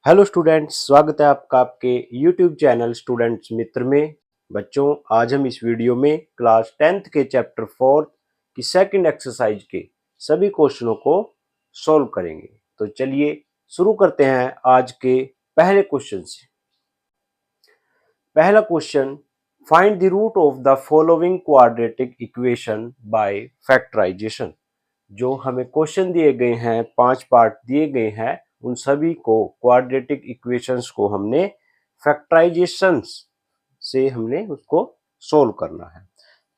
Hello students, स्वागत है आपका आपके यूट्यूब चैनल स्टूडेंट्स मित्र में। बच्चों, आज हम इस वीडियो में क्लास 10th के चैप्टर 4 की सेकंड एक्सरसाइज के सभी क्वेश्चनों को सॉल्व करेंगे। तो चलिए शुरू करते हैं आज के पहले क्वेश्चन से। पहला question, find the root of the following quadratic equation by factorization. जो हमें क्वेश्चन दिए गए हैं, 5 पार्ट दिए गए हैं, उन सभी को क्वाड्रेटिक इक्वेशंस को हमने फैक्टराइजेशंस से हमने उसको सोल्व करना है।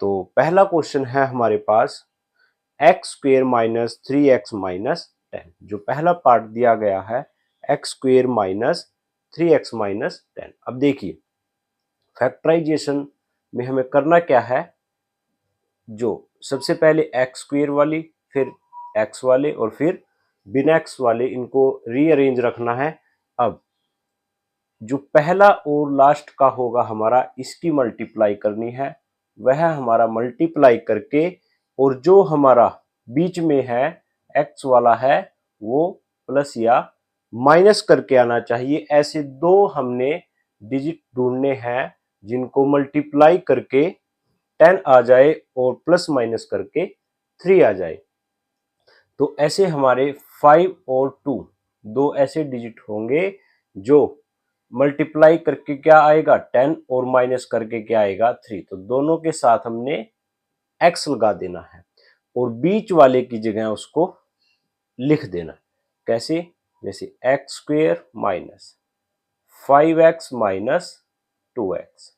तो पहला क्वेश्चन है हमारे पास एक्स स्क्वेयर माइनस 3x-10। जो पहला पार्ट दिया गया है एक्स स्क्वेयर माइनस 3x-10। अब देखिए फैक्टराइजेशन में हमें करना क्या है, जो सबसे पहले एक्स स्क्वेयर वाली, फिर एक्स वाले और फिर बिना एक्स वाले, इनको रीअरेंज रखना है। अब जो पहला और लास्ट का होगा हमारा, इसकी मल्टीप्लाई करनी है, वह हमारा मल्टीप्लाई करके, और जो हमारा बीच में है एक्स वाला है वो प्लस या माइनस करके आना चाहिए। ऐसे दो हमने डिजिट ढूंढने हैं जिनको मल्टीप्लाई करके 10 आ जाए और प्लस माइनस करके 3 आ जाए। तो ऐसे हमारे 5 और 2 दो ऐसे डिजिट होंगे जो मल्टीप्लाई करके क्या आएगा 10 और माइनस करके क्या आएगा 3। तो दोनों के साथ हमने x लगा देना है और बीच वाले की जगह उसको लिख देना। कैसे? जैसे x square minus 5x minus 2x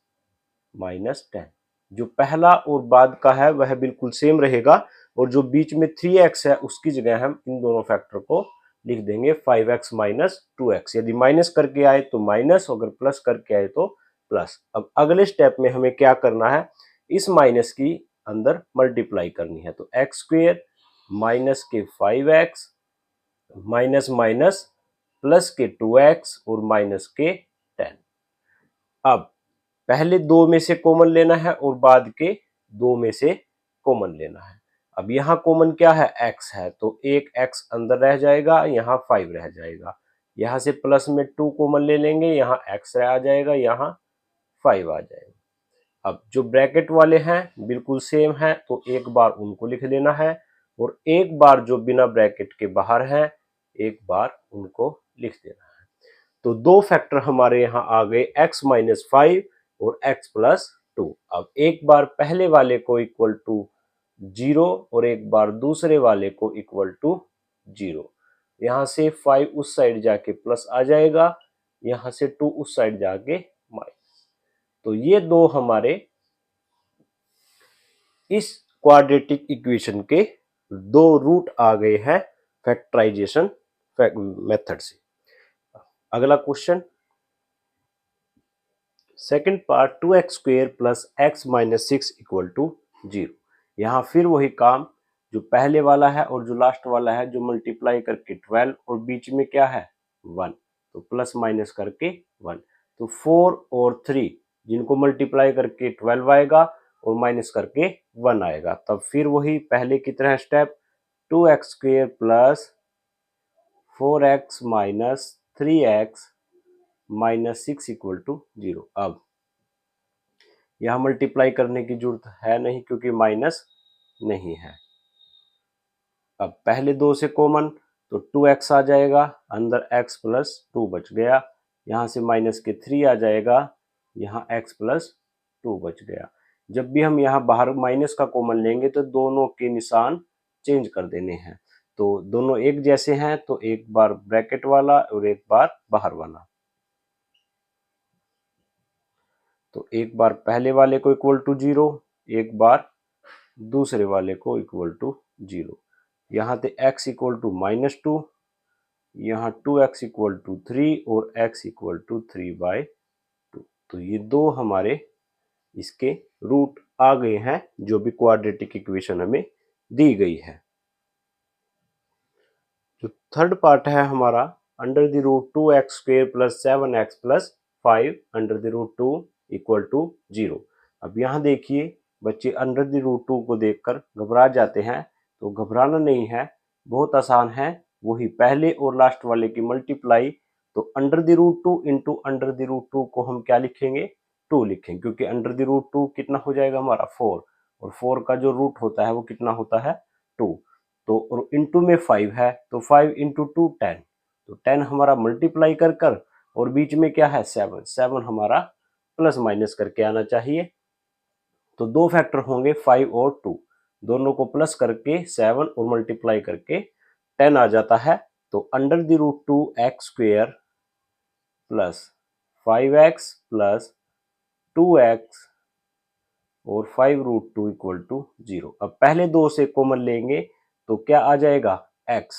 minus 10। जो पहला और बाद का है वह बिल्कुल सेम रहेगा, और जो बीच में 3x है उसकी जगह हम इन दोनों फैक्टर को लिख देंगे 5x माइनस 2x। यदि माइनस करके आए तो माइनस, अगर प्लस करके आए तो प्लस। अब अगले स्टेप में हमें क्या करना है, इस माइनस की अंदर मल्टीप्लाई करनी है। तो एक्स स्क्वेयर माइनस के 5x माइनस माइनस प्लस के 2x और माइनस के 10। अब पहले दो में से कॉमन लेना है और बाद के दो में से कॉमन लेना है। अब यहाँ कॉमन क्या है, x है, तो एक x अंदर रह जाएगा, यहाँ 5 रह जाएगा। यहाँ से प्लस में 2 कॉमन ले लेंगे, यहाँ x आ जाएगा, यहाँ 5 आ जाएगा। अब जो ब्रैकेट वाले हैं बिल्कुल सेम है, तो एक बार उनको लिख लेना है, और एक बार जो बिना ब्रैकेट के बाहर हैं एक बार उनको लिख देना है। तो दो फैक्टर हमारे यहाँ आ गए, x माइनस 5 और x प्लस 2। अब एक बार पहले वाले को इक्वल टू 0 और एक बार दूसरे वाले को इक्वल टू 0। यहाँ से 5 उस साइड जाके प्लस आ जाएगा, यहाँ से 2 उस साइड जाके माइनस। तो ये दो हमारे इस क्वाड्रेटिक इक्वेशन के दो रूट आ गए हैं फैक्टराइजेशन मेथड से। अगला question, second part 2x square plus X minus 6 equal to 0। यहाँ फिर वही काम, जो पहले वाला है और जो लास्ट वाला है, जो मल्टीप्लाई करके 12 और बीच में क्या है 1, तो प्लस माइनस करके 1। तो 4 और 3 जिनको मल्टीप्लाई करके 12 आएगा और माइनस करके 1 आएगा। तब फिर वही पहले की तरह step, 2x square plus 4x minus 3x minus 6 equal to 0। अब यहां मल्टीप्लाई करने की जरूरत है नहीं क्योंकि माइनस नहीं है। अब पहले दो से कॉमन, तो 2x आ जाएगा, अंदर x प्लस 2 बच गया, यहां से माइनस के 3 आ जाएगा, यहाँ x प्लस 2 बच गया। जब भी हम यहाँ बाहर माइनस का कॉमन लेंगे तो दोनों के निशान चेंज कर देने हैं। तो दोनों एक जैसे हैं, तो एक बार ब्रैकेट वाला और एक बार बाहर वाला। तो एक बार पहले वाले को इक्वल टू 0, एक बार दूसरे वाले को इक्वल टू 0। यहाँ पे x इक्वल टू माइनस 2, यहाँ 2x इक्वल टू 3 और x इक्वल टू 3/2। तो ये दो हमारे इसके रूट आ गए हैं जो भी क्वाड्रेटिक इक्वेशन हमें दी गई है। जो थर्ड पार्ट है हमारा, under the root 2x square plus 7x plus 5 under the root 2 equal to 0। अब यहाँ देखिए बच्चे अंडर द रूट 2 को देखकर घबरा जाते हैं, तो घबराना नहीं है, बहुत आसान है। वही पहले और लास्ट वाले की मल्टीप्लाई तो under the root 2 into under the root 2 को हम क्या लिखेंगे, 2 लिखेंगे, क्योंकि अंडर द रूट 2 कितना हो जाएगा हमारा 4, और 4 का जो रूट होता है वो कितना होता है 2। तो इंटू में 5 है, तो 5 इंटू 2 10, तो 10 हमारा मल्टीप्लाई कर कर, और बीच में क्या है 7, 7 हमारा प्लस माइनस करके आना चाहिए। तो दो फैक्टर होंगे 5 और 2, दोनों को प्लस करके 7 और मल्टीप्लाई करके 10 आ जाता है। तो under the root 2 X square plus 5x plus 2x और 5 रूट 2 इक्वल टू 0। अब पहले दो से कॉमन लेंगे तो क्या आ जाएगा x,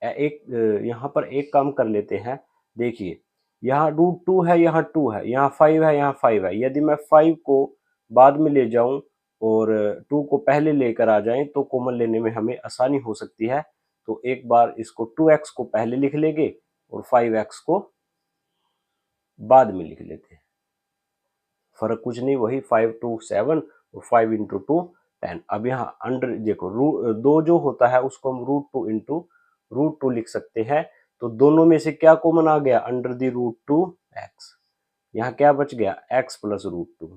एक यहाँ पर एक काम कर लेते हैं, देखिए यहाँ रूट 2 है, यहाँ 2 है, यहाँ 5 है, यहाँ 5 है। यदि मैं 5 को बाद में ले जाऊं और 2 को पहले लेकर आ जाएं तो कॉमन लेने में हमें आसानी हो सकती है। तो एक बार इसको 2x को पहले लिख लेंगे और 5x को बाद में लिख लेते हैं, फर्क कुछ नहीं, वही 5 2 7 और 5 इंटू 2 10। अब यहाँ अंडर देखो दो जो होता है उसको हम रूट 2 इंटू रूट 2 लिख सकते हैं। तो दोनों में से क्या कॉमन आ गया, अंडर द रूट 2 एक्स, यहाँ क्या बच गया x प्लस रूट 2,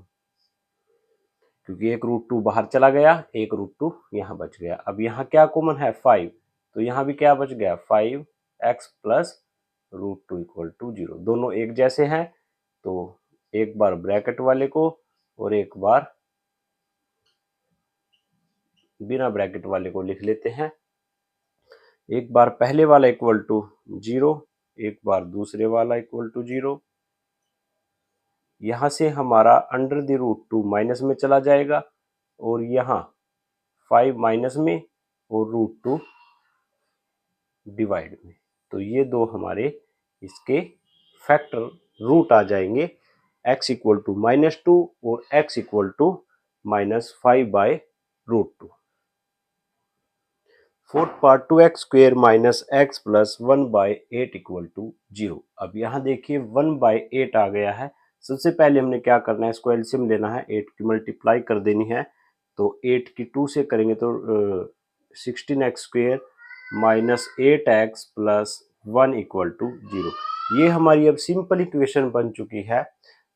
क्योंकि एक रूट 2 बाहर चला गया, एक रूट 2 यहाँ बच गया। अब यहाँ क्या कॉमन है 5, तो यहाँ भी क्या बच गया 5x plus root 2 equal to 0। दोनों एक जैसे हैं, तो एक बार ब्रैकेट वाले को और एक बार बिना ब्रैकेट वाले को लिख लेते हैं। एक बार पहले वाला इक्वल टू 0, एक बार दूसरे वाला इक्वल टू 0। यहां से हमारा अंडर द रूट 2 माइनस में चला जाएगा और यहाँ 5 माइनस में और रूट 2 डिवाइड में। तो ये दो हमारे इसके फैक्टर रूट आ जाएंगे, x इक्वल टू -2 और x equal to -5 by root 2। Fourth part 2x square minus x plus 1 by 8 equal to 0। अब यहाँ देखिए 1 बाय 8 आ गया है। सबसे पहले हमने क्या करना है, इसको एलसीएम लेना है, 8 की मल्टीप्लाई कर देनी है। तो 8 की 2 से करेंगे तो 16x square minus 8x plus 1 equal to 0। ये हमारी अब सिंपल इक्वेशन बन चुकी है।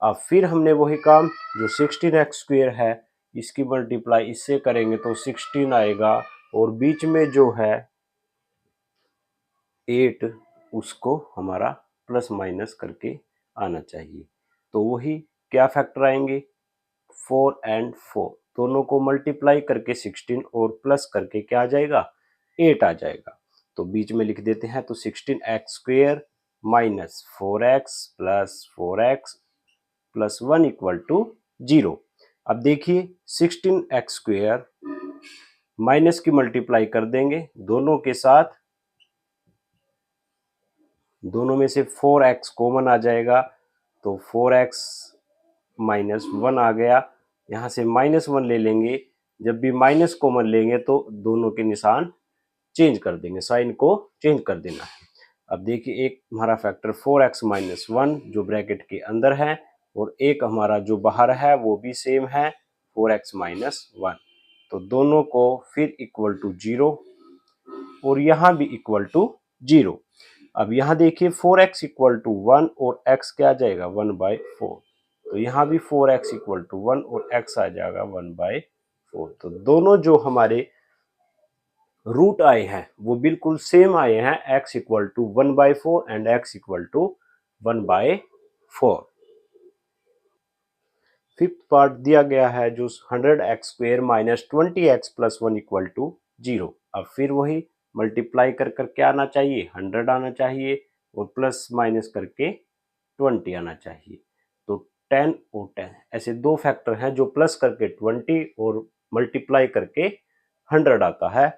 अब फिर हमने वही काम, जो 16x स्क्वेयर है इसकी मल्टीप्लाई इससे करेंगे तो 16 आएगा, और बीच में जो है 8 उसको हमारा प्लस माइनस करके आना चाहिए। तो वही क्या फैक्टर आएंगे 4 एंड 4, दोनों को मल्टीप्लाई करके 16 और प्लस करके क्या आ जाएगा 8 आ जाएगा। तो बीच में लिख देते हैं, तो 16x square minus 4x plus 4x plus 1 equal to 0। अब देखिए 16x स्क्वेयर माइनस की मल्टीप्लाई कर देंगे दोनों के साथ, दोनों में से 4x कॉमन आ जाएगा, तो 4x माइनस 1 आ गया। यहाँ से -1 ले लेंगे, जब भी माइनस कॉमन लेंगे तो दोनों के निशान चेंज कर देंगे, साइन को चेंज कर देना है। अब देखिए एक हमारा फैक्टर 4x माइनस 1 जो ब्रैकेट के अंदर है, और एक हमारा जो बाहर है वो भी सेम है 4x माइनस 1। तो दोनों को फिर इक्वल टू 0 और यहाँ भी इक्वल टू 0। अब यहाँ देखिए 4x इक्वल टू 1 और x क्या आ जाएगा 1 बाय 4, तो यहाँ भी 4x इक्वल टू 1 और x आ जाएगा 1 बाय 4। तो दोनों जो हमारे रूट आए हैं वो बिल्कुल सेम आए हैं, x equal to 1 by 4 and x equal to 1 by 4। Fifth part दिया गया है जो 100x square minus 20x plus 1 equal to 0। अब फिर वही मल्टीप्लाई कर कर क्या आना चाहिए 100 आना चाहिए, और प्लस माइनस करके 20 आना चाहिए। तो 10 और 10 ऐसे दो फैक्टर हैं जो प्लस करके 20 और मल्टीप्लाई करके 100 आता है।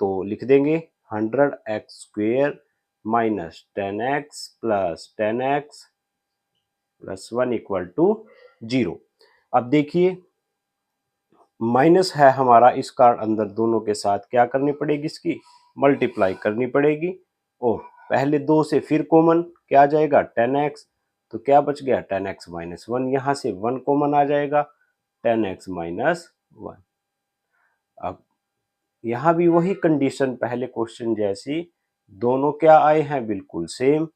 तो लिख देंगे 100x square minus 10x plus 10x plus 1 equal to 0। अब देखिए माइनस है हमारा, इस कार्ड अंदर दोनों के साथ क्या करनी पड़ेगी, इसकी मल्टीप्लाई करनी पड़ेगी। और पहले दो से फिर कॉमन क्या आ जाएगा 10x, तो क्या बच गया 10x माइनस 1, यहाँ से 1 कॉमन आ जाएगा 10x माइनस 1। अब यहाँ भी वही कंडीशन पहले क्वेश्चन जैसी, दोनों क्या आए हैं, बिल्कुल सेम।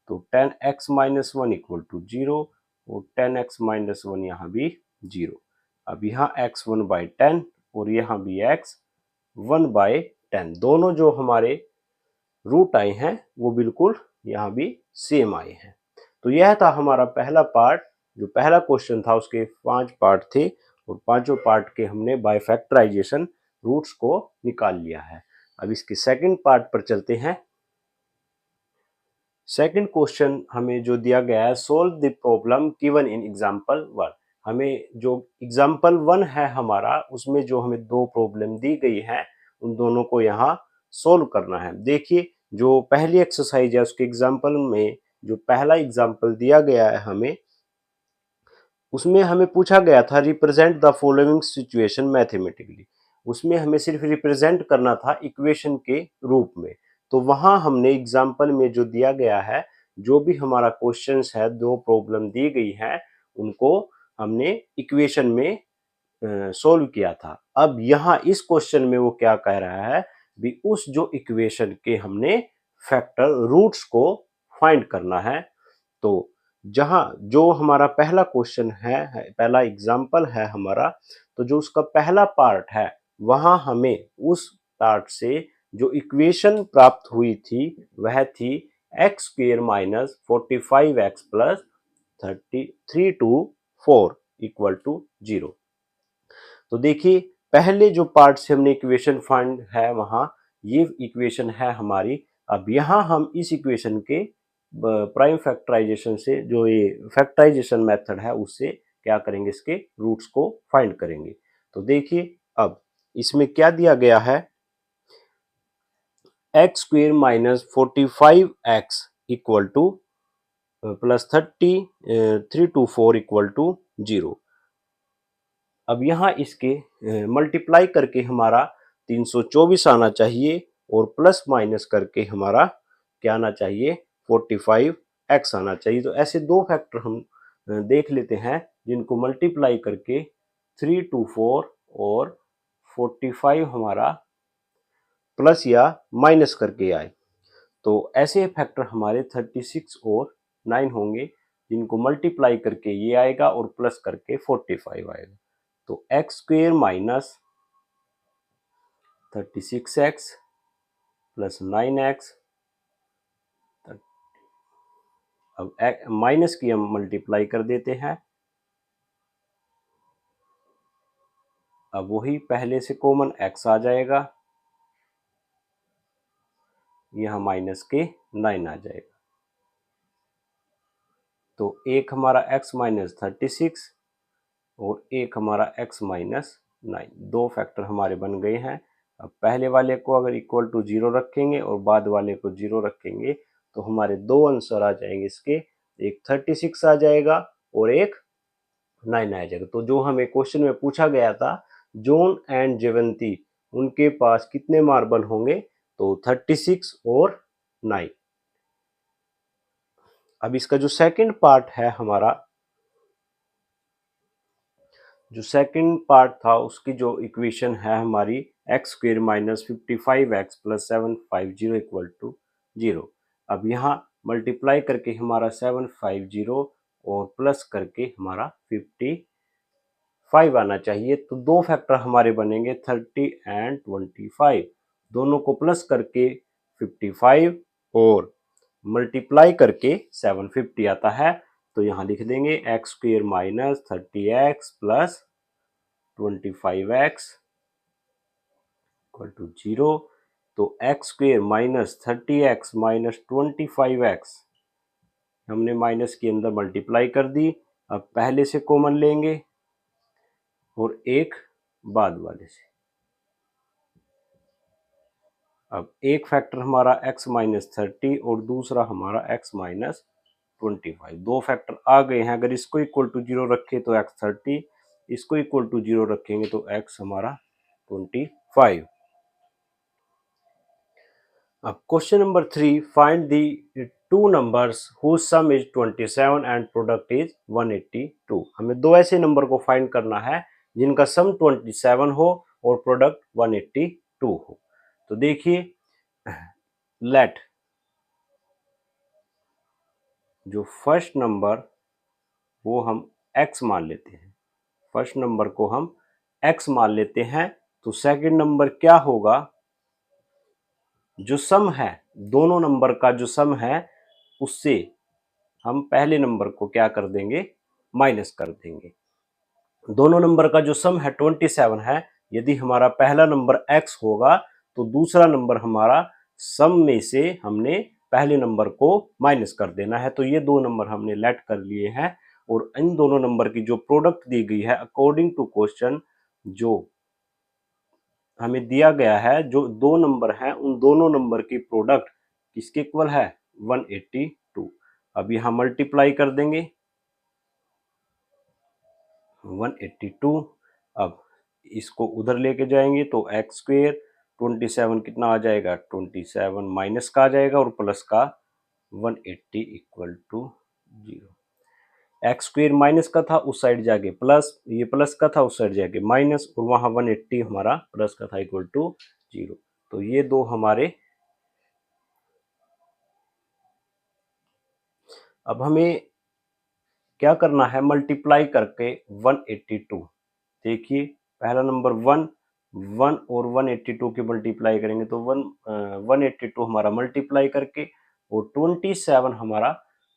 तो 10x-1 इक्वल टू 0 और 10x-1 यहाँ भी 0। अब यहाँ x1/10 और यहाँ भी x1/10, दोनों जो हमारे रूट आए हैं वो बिल्कुल यहाँ भी सेम आए हैं। तो यह था हमारा पहला पार्ट। जो पहला क्वेश्चन था उसके 5 पार्ट थे और पांचों पार्ट के हमने बाय फैक्टराइजेशन रूट्स को निकाल लिया है। अब इसके सेकंड पार्ट पर चलते हैं। सेकंड क्वेश्चन हमें जो दिया गया है, solve the problem given in example 1। हमें जो एग्जांपल 1 है हमारा, उसमें जो हमें दो प्रॉब्लम दी गई है उन दोनों को यहाँ सोल्व करना है। देखिए जो पहली एक्सरसाइज है उसके एग्जांपल में जो पहला एग्जांपल दिया गया है हमें, उसमें हमें पूछा गया था represent the following situation mathematically. उसमें हमें सिर्फ रिप्रेजेंट करना था इक्वेशन के रूप में। तो वहां हमने एग्जाम्पल में जो दिया गया है, जो भी हमारा क्वेश्चंस है, दो प्रॉब्लम दी गई है, उनको हमने इक्वेशन में सोल्व किया था। अब यहाँ इस क्वेश्चन में वो क्या कह रहा है भी, उस जो इक्वेशन के हमने फैक्टर रूट्स को फाइंड करना है। तो जहां जो हमारा पहला क्वेश्चन है, पहला एग्जाम्पल है हमारा, तो जो उसका पहला पार्ट है वहां हमें उस पार्ट से जो इक्वेशन प्राप्त हुई थी वह थी x² - 45x plus 3/4 equal to 0। तो देखिए पहले जो पार्ट से हमने इक्वेशन फाइंड है वहां ये इक्वेशन है हमारी। अब यहाँ हम इस इक्वेशन के प्राइम फैक्टराइजेशन से, जो ये फैक्टराइजेशन मेथड है उससे क्या करेंगे, इसके रूट्स को फाइंड करेंगे। तो देखिए अब इसमें क्या दिया गया है, x² - 45x equal to plus 3/4 equal to 0। अब यहाँ इसके मल्टीप्लाई करके हमारा 324 आना चाहिए और प्लस माइनस करके हमारा क्या आना चाहिए, 45x आना चाहिए। तो ऐसे दो फैक्टर हम देख लेते हैं जिनको मल्टीप्लाई करके 3/4 और 45 हमारा प्लस या माइनस करके आए। तो ऐसे फैक्टर हमारे 36 और 9 होंगे जिनको मल्टीप्लाई करके ये आएगा और प्लस करके 45 आएगा। तो x² minus 36x plus 9x, अब माइनस की हम मल्टीप्लाई कर देते हैं। अब वही पहले से कॉमन x आ जाएगा, यहाँ माइनस के 9 आ जाएगा। तो एक हमारा x माइनस 36 और एक हमारा x माइनस 9, दो फैक्टर हमारे बन गए हैं। अब पहले वाले को अगर इक्वल टू 0 रखेंगे और बाद वाले को 0 रखेंगे तो हमारे दो आंसर आ जाएंगे इसके, एक 36 आ जाएगा और एक 9 आ जाएगा। तो जो हमें क्वेश्चन में पूछा गया था, जॉन एंड जयवंती उनके पास कितने मार्बल होंगे, तो 36 और 9। अब इसका जो सेकंड पार्ट है हमारा, जो सेकंड पार्ट था उसकी जो इक्वेशन है हमारी x² - 55x plus 750 equal to 0। अब यहाँ मल्टीप्लाई करके हमारा 750 और प्लस करके हमारा 55 आना चाहिए। तो दो फैक्टर हमारे बनेंगे 30 एंड 25, दोनों को प्लस करके 55 और मल्टीप्लाई करके 750 आता है। तो यहाँ लिख देंगे x² minus 30x plus 25x equal to 0। तो x² minus 30x minus 25x हमने माइनस के अंदर मल्टीप्लाई कर दी। अब पहले से कॉमन लेंगे और एक बाद वाले से। अब एक फैक्टर हमारा x माइनस 30 और दूसरा हमारा x माइनस 25, दो फैक्टर आ गए हैं। अगर इसको इक्वल टू 0 रखे तो x 30, इसको इक्वल टू 0 रखेंगे तो x हमारा 25। अब question number 3, find the two numbers whose sum is 27 and product is 182। हमें दो ऐसे नंबर को फाइंड करना है जिनका सम 27 हो और प्रोडक्ट 182 2 हो। तो देखिए, लेट जो फर्स्ट नंबर वो हम x मान लेते हैं, फर्स्ट नंबर को हम x मान लेते हैं, तो सेकंड नंबर क्या होगा, जो सम है दोनों नंबर का जो सम है उससे हम पहले नंबर को क्या कर देंगे, माइनस कर देंगे। दोनों नंबर का जो सम है 27 है, यदि हमारा पहला नंबर x होगा तो दूसरा नंबर हमारा सम में से हमने पहले नंबर को माइनस कर देना है। तो ये दो नंबर हमने लेट कर लिए हैं और इन दोनों नंबर की जो प्रोडक्ट दी गई है अकॉर्डिंग टू क्वेश्चन, जो हमें दिया गया है, जो दो नंबर हैं उन दोनों नंबर की प्रोडक्ट किसके इक्वल है, 182। अब यहां मल्टीप्लाई कर देंगे 182। अब इसको उधर लेके जाएंगे तो एक्स स्क्वेयर 27 कितना आ जाएगा, 27 माइनस का आ जाएगा और प्लस का 180 equal to 0। X square minus का था उस साइड जाके प्लस, ये प्लस का था उस साइड जाके माइनस, और वहां 180 हमारा प्लस का था इक्वल टू 0। तो ये दो हमारे, अब हमें क्या करना है, मल्टीप्लाई करके 182। देखिए पहला नंबर 1 1 और 182 के मल्टीप्लाई करेंगे तो 182 हमारा मल्टीप्लाई करके और 27 हमारा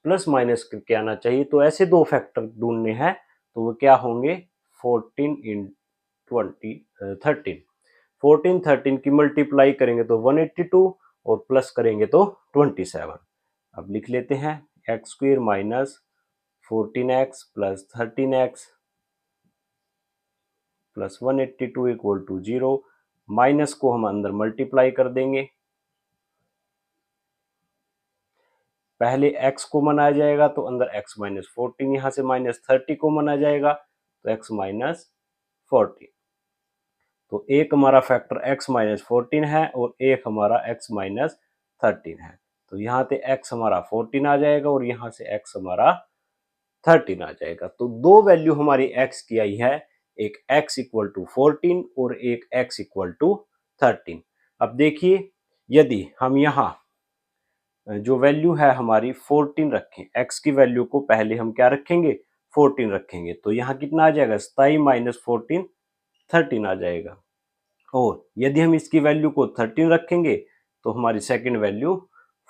प्लस माइनस करके आना चाहिए। तो ऐसे दो फैक्टर ढूंढने हैं, तो वो क्या होंगे, 14 इन 20 13, 14 13 की मल्टीप्लाई करेंगे तो 182 और प्लस करेंगे तो 27। अब लिख लेते हैं X square minus 14x plus 13x plus 182 equal to 0। Minus को हम अंदर मल्टीप्लाई कर देंगे, पहले x को मनाया जाएगा तो अंदर x माइनस 14, यहां से माइनस 30 को मना जाएगा तो x माइनस 14। तो एक हमारा फैक्टर x माइनस 14 है और एक हमारा x माइनस 13 है। तो यहाँ से x हमारा 14 आ जाएगा और यहाँ से x हमारा 13 आ जाएगा। तो दो वैल्यू हमारी x की आई है, एक x इक्वल टू 14 और एक x इक्वल टू 13। अब देखिए यदि हम यहाँ जो वैल्यू है हमारी 14 रखें, x की वैल्यू को पहले हम क्या रखेंगे, 14 रखेंगे, तो यहाँ कितना आ जाएगा, 27 माइनस 14 13 आ जाएगा। और यदि हम इसकी वैल्यू को 13 रखेंगे तो हमारी सेकंड वैल्यू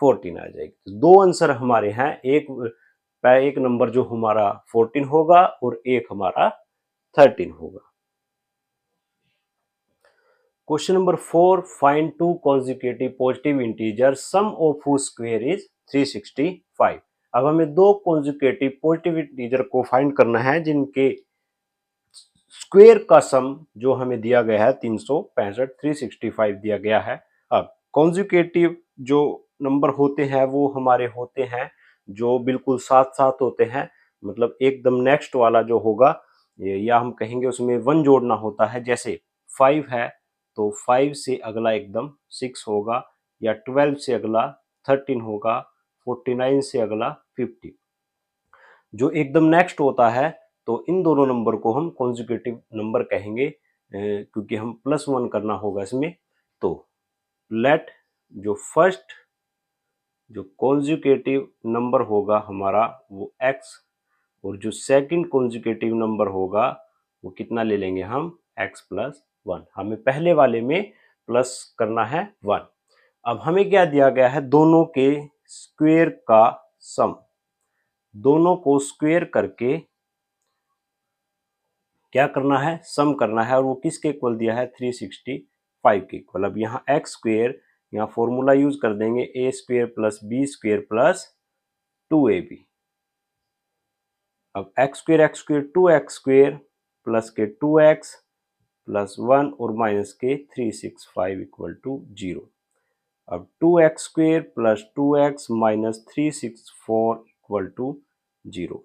14 आ जाएगी। तो दो आंसर हमारे हैं, एक नंबर जो हमारा 14 होगा और एक हमारा 13 होगा। Question number 4, find two consecutive positive integer sum of whose square is 365। अब हमें दो कॉन्जिक्यूटिव पॉजिटिव इंटीजर को फाइंड करना है जिनके स्क्वायर का सम जो हमें दिया गया है 365, 365 दिया गया है। अब कॉन्जुगेटिव जो नंबर होते हैं वो हमारे होते हैं जो बिल्कुल साथ साथ होते हैं, मतलब एकदम नेक्स्ट वाला जो होगा, या हम कहेंगे उसमें 1 जोड़ना होता है। जैसे 5 है तो 5 से अगला एकदम 6 होगा, या 12 से अगला 13 होगा, 49 से अगला 50, जो एकदम नेक्स्ट होता है। तो इन दोनों नंबर को हम कॉन्जुगेटिव नंबर कहेंगे, क्योंकि हम +1 करना होगा इसमें। तो लेट जो फर्स्ट जो कॉन्जुगेटिव नंबर होगा हमारा वो x, और जो सेकंड कॉन्जुगेटिव नंबर होगा वो कितना ले लेंगे हम, x प्लस 1। हमें पहले वाले में प्लस करना है 1। अब हमें क्या दिया गया है, दोनों के स्क्वायर का सम, दोनों को स्क्वायर करके क्या करना है, सम करना है, और वो किसके इक्वल दिया है, 365 के इक्वल। अब यहाँ एक्स स्क्वायर, यहाँ फॉर्मूला यूज कर देंगे A square plus B square plus 2ab। अब x square 2x square plus के 2x प्लस 1 और माइनस के 365 इक्वल टू 0। अब 2x square plus 2x minus 364 equal to 0।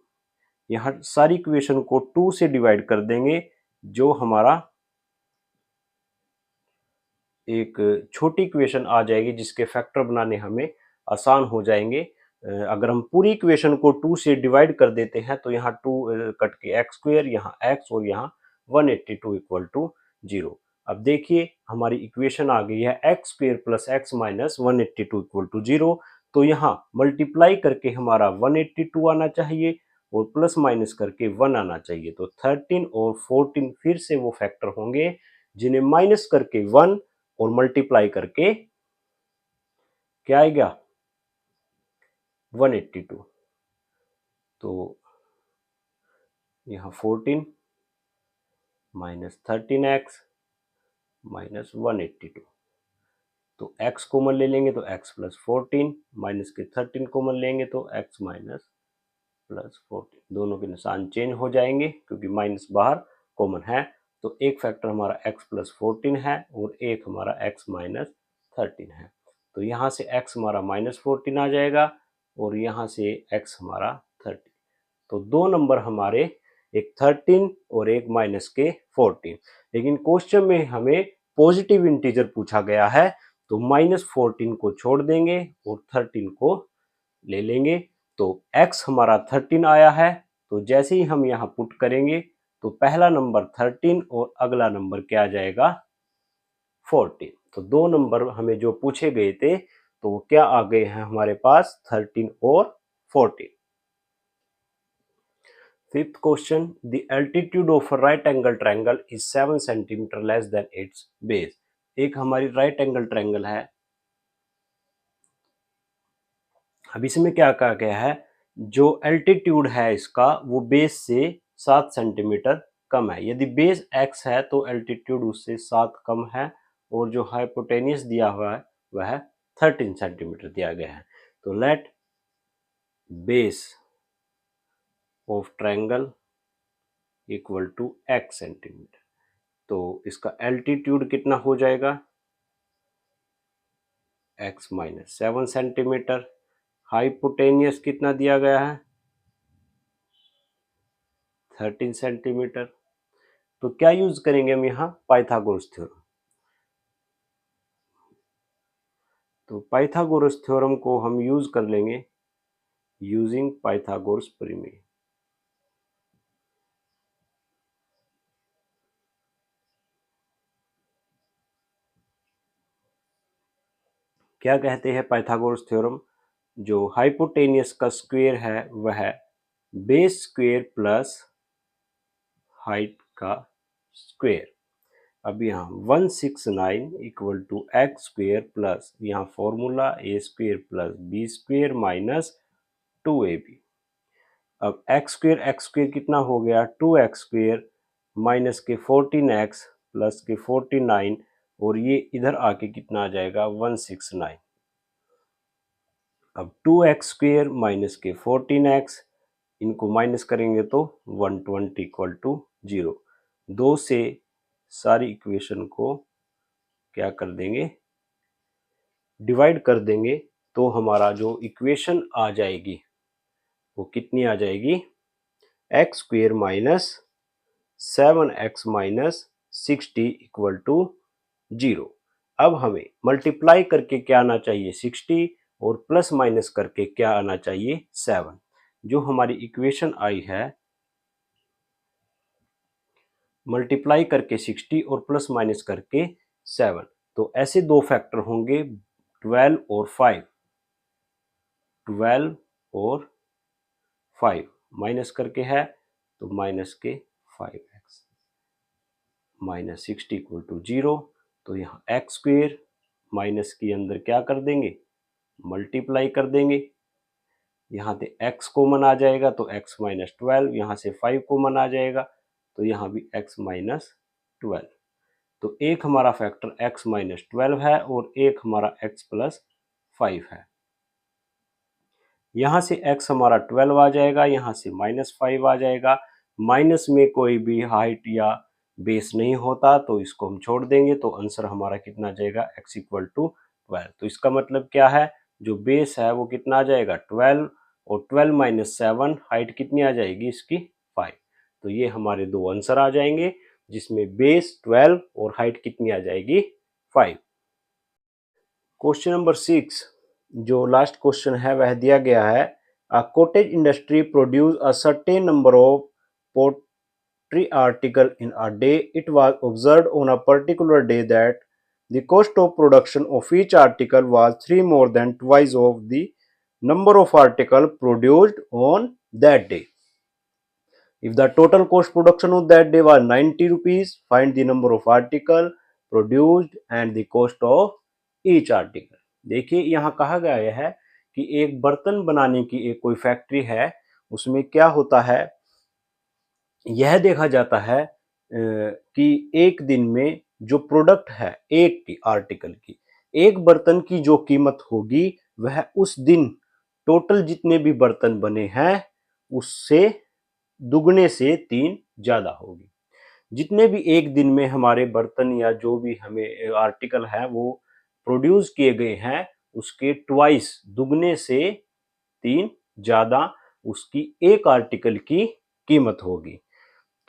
यहाँ सारी इक्वेशन को 2 से डिवाइड कर देंगे, जो हमारा एक छोटी इक्वेशन आ जाएगी जिसके फैक्टर बनाने हमें आसान हो जाएंगे। अगर हम पूरी इक्वेशन को 2 से डिवाइड कर देते हैं तो यहाँ 2 कट के एक्स स्क्वायर, यहाँ x और यहाँ 182 इक्वल टू 0। अब देखिए हमारी इक्वेशन आ गई है X square plus X minus 182 equal to 0। तो यहाँ मल्टीप्लाई करके हमारा 182 आना चाहिए और प्लस माइनस करके 1 आना चाहिए। तो 13 और 14 फिर से वो फैक्टर होंगे जिन्हें माइनस करके 1 और मल्टीप्लाई करके क्या आएगा 182। तो यहाँ 14 माइनस 13x माइनस 182। तो x कॉमन ले लेंगे तो x प्लस 14 माइनस के 13 कॉमन लेंगे तो x माइनस प्लस 14। दोनों के निशान चेंज हो जाएंगे क्योंकि माइनस बाहर कॉमन है। तो एक फैक्टर हमारा x प्लस 14 है और एक हमारा x माइनस 13 है। तो यहाँ से x हमारा माइनस 14 आ जाएगा और यहाँ से x हमारा 13। तो दो नंबर हमारे एक 13 और एक माइनस के 14। लेकिन क्वेश्चन में हमें पॉजिटिव इंटीजर पूछा गया है तो माइनस 14 को छोड़ देंगे और 13 को ले लेंगे। तो x हमारा 13 आया है। तो जैसे ही हम यहाँ पुट करेंगे तो पहला नंबर 13 और अगला नंबर क्या आ जाएगा 14। तो दो नंबर हमें जो पूछे गए थे तो वो क्या आ गए हैं हमारे पास 13 और 14। Fifth question, the altitude of a right angle triangle is 7 centimeter less than its base। एक हमारी राइट एंगल ट्रायंगल है। अब इसमें क्या कहा गया है, जो एल्टीट्यूड है इसका वो बेस से 7 सेंटीमीटर कम है। यदि बेस x है तो एल्टीट्यूड उससे 7 कम है और जो हाइपोटेनियस दिया हुआ है वह 13 सेंटीमीटर दिया गया है। तो let base of triangle equal to x centimetre. तो इसका एल्टीट्यूड कितना हो जाएगा x माइनस 7 सेंटीमीटर। हाइपोटेनियस कितना दिया गया है 13 सेंटीमीटर। तो क्या यूज करेंगे हम यहाँ पाइथागोरस थ्योरम। तो पाइथागोरस थ्योरम को हम यूज कर लेंगे यूजिंग पाइथागोरस प्रमेय। क्या कहते हैं पाइथागोरस थ्योरम, जो हाइपोटेनियस का स्क्वायर है वह बेस स्क्वायर प्लस हाइट का स्क्वायर। अब यहाँ 169 equal to X square plus यहाँ formula A square plus B square minus 2ab। अब एक्स स्क्वेयर कितना हो गया 2x स्क्वेयर माइनस के 14x प्लस के 49 और ये इधर आके कितना आ जाएगा 169। अब 2x स्क्वेयर माइनस के 14x इनको माइनस करेंगे तो 120 इक्वल टू 0। दो से सारी इक्वेशन को क्या कर देंगे डिवाइड कर देंगे तो हमारा जो इक्वेशन आ जाएगी वो कितनी आ जाएगी X square minus 7x minus 60 equal to 0। अब हमें मल्टीप्लाई करके क्या आना चाहिए 60 और प्लस माइनस करके क्या आना चाहिए 7। जो हमारी इक्वेशन आई है मल्टीप्लाई करके 60 और प्लस माइनस करके 7। तो ऐसे दो फैक्टर होंगे 12 और 5। 12 और 5 माइनस करके है तो माइनस के 5x माइनस 60 इक्वल टू 0। तो यहाँ एक्स स्क्वेयर माइनस के अंदर क्या कर देंगे मल्टीप्लाई कर देंगे। यहाँ से x कॉमन आ जाएगा तो x माइनस 12, यहाँ से 5 कॉमन आ जाएगा तो यहाँ भी x माइनस 12। तो एक हमारा फैक्टर x माइनस 12 है और एक हमारा x प्लस 5 है। यहाँ से x हमारा 12 आ जाएगा, यहाँ से माइनस 5 आ जाएगा। माइनस में कोई भी हाइट या बेस नहीं होता तो इसको हम छोड़ देंगे तो आंसर हमारा कितना आ जाएगा x इक्वल टू 12। तो इसका मतलब क्या है जो बेस है वो कितना आ जाएगा 12 और 12 माइनस 7 हाइट कितनी आ जाएगी इसकी 5। तो ये हमारे दो आंसर आ जाएंगे जिसमें बेस 12 और हाइट कितनी आ जाएगी 5। क्वेश्चन नंबर 6 जो लास्ट क्वेश्चन है वह दिया गया है, a cottage industry produce a certain number of poultry factory article in a day, it was observed on a particular day that the cost of production of each article was 3 more than twice of the number of articles produced on that day. If the total cost production of that day was 90 rupees, find the number of article produced and the cost of each article. देखिए यहाँ कहा गया है कि एक बर्तन बनाने की एक कोई फैक्ट्री है, उसमें क्या होता है, यह देखा जाता है कि एक दिन में जो प्रोडक्ट है एक की आर्टिकल की, एक बर्तन की जो कीमत होगी वह उस दिन टोटल जितने भी बर्तन बने हैं उससे दुगने से 3 ज्यादा होगी। जितने भी एक दिन में हमारे बर्तन या जो भी हमें आर्टिकल है वो प्रोड्यूस किए गए हैं उसके ट्वाइस दुगने से 3 ज्यादा उसकी एक आर्टिकल की कीमत होगी।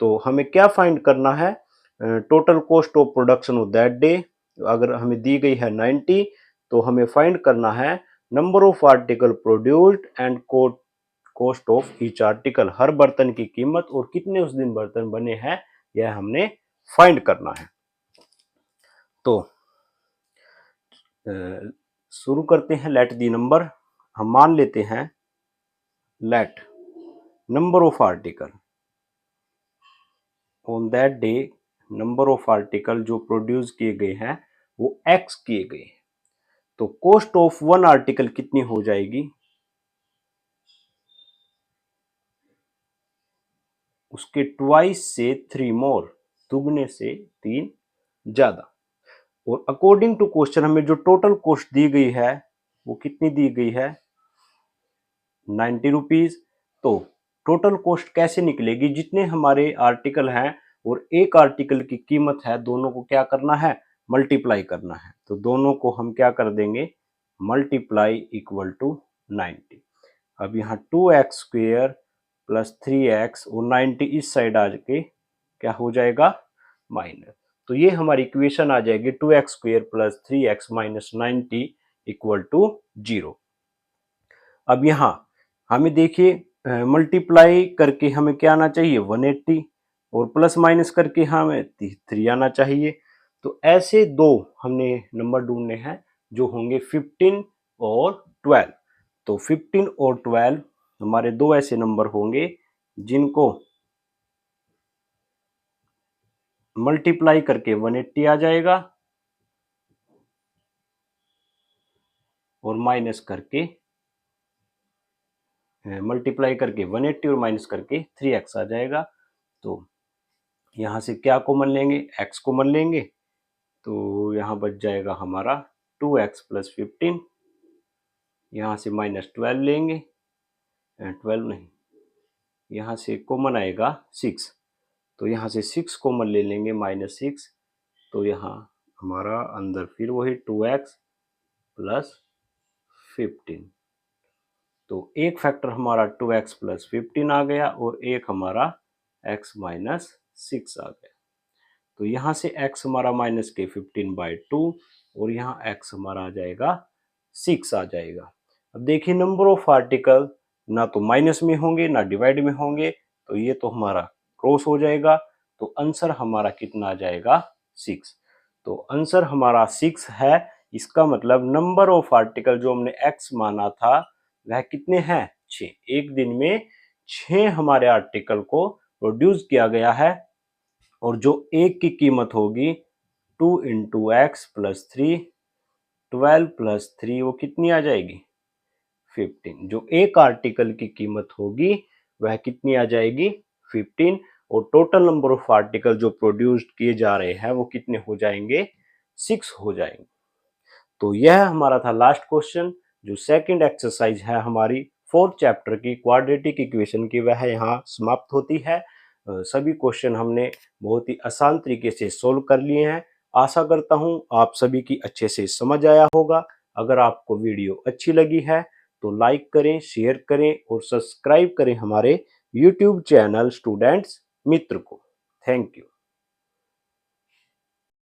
तो हमें क्या फाइंड करना है, total cost of production of that day अगर हमें दी गई है 90, तो हमें फाइंड करना है number of article produced and cost of each article, हर बर्तन की कीमत और कितने उस दिन बर्तन बने हैं यह हमने फाइंड करना है। तो शुरू करते हैं। लेट दी नंबर, हम मान लेते हैं let number of article on that day, number of article जो प्रोड्यूस किए गए हैं वो x किए गए हैं। तो कॉस्ट ऑफ वन आर्टिकल कितनी हो जाएगी, उसके ट्वाइस से 3 मोर, दुगने से 3 ज्यादा। और अकॉर्डिंग टू क्वेश्चन हमें जो टोटल कॉस्ट दी गई है वो कितनी दी गई है, 90 रुपीज। तो टोटल कॉस्ट कैसे निकलेगी, जितने हमारे आर्टिकल हैं और एक आर्टिकल की कीमत है, दोनों को क्या करना है, मल्टीप्लाई करना है। तो दोनों को हम क्या कर देंगे, मल्टीप्लाई इक्वल टू 90। अब यहाँ 2x स्क्वेयर प्लस 3x और 90 इस साइड आ के क्या हो जाएगा, माइनस। तो ये हमारी इक्वेशन आ जाएगी 2x square plus 3x minus 90 equal to 0। अब यहाँ हमें देखिए मल्टीप्लाई करके हमें क्या आना चाहिए, 180, और प्लस माइनस करके हमें 3 आना चाहिए। तो ऐसे दो हमने नंबर ढूंढने हैं जो होंगे 15 और 12। तो 15 और 12 हमारे दो ऐसे नंबर होंगे जिनको मल्टीप्लाई करके 180 आ जाएगा और माइनस करके मल्टीप्लाई करके 180 और माइनस करके 3x आ जाएगा। तो यहाँ से क्या कॉमन लेंगे, x कॉमन लेंगे, तो यहाँ बच जाएगा हमारा 2x प्लस 15, यहाँ से माइनस 12 लेंगे, 12 नहीं, यहाँ से कॉमन आएगा 6, तो यहाँ से 6 कॉमन ले लेंगे, माइनस 6। तो यहाँ हमारा अंदर फिर वही 2x प्लस 15। तो एक फैक्टर हमारा 2x प्लस 15 आ गया और एक हमारा x माइनस 6 आ गया। तो यहाँ से x हमारा माइनस के 15/2 और यहाँ x हमारा आ जाएगा 6 आ जाएगा। अब देखिए नंबर ऑफ आर्टिकल ना तो माइनस में होंगे ना डिवाइड में होंगे, तो ये तो हमारा क्रॉस हो जाएगा। तो आंसर हमारा कितना आ जाएगा, 6। तो आंसर हमारा 6 है। इसका मतलब नंबर ऑफ आर्टिकल जो हमने x माना था वह कितने हैं, 6। एक दिन में 6 हमारे आर्टिकल को प्रोड्यूस किया गया है और जो एक की कीमत होगी 2 इंटू एक्स प्लस 3, 12 प्लस 3 वो कितनी आ जाएगी, 15। जो एक आर्टिकल की कीमत होगी वह कितनी आ जाएगी, 15। और टोटल नंबर ऑफ आर्टिकल जो प्रोड्यूस्ड किए जा रहे हैं वो कितने हो जाएंगे, 6 हो जाएंगे। तो यह हमारा था लास्ट क्वेश्चन। जो सेकंड एक्सरसाइज है हमारी 4th चैप्टर की क्वाड्रेटिक इक्वेशन की, वह यहाँ समाप्त होती है। सभी क्वेश्चन हमने बहुत ही आसान तरीके से सोल्व कर लिए हैं। आशा करता हूँ आप सभी की अच्छे से समझ आया होगा। अगर आपको वीडियो अच्छी लगी है तो लाइक करें, शेयर करें और सब्सक्राइब करें हमारे YouTube चैनल स्टूडेंट्स मित्र को। Thank you.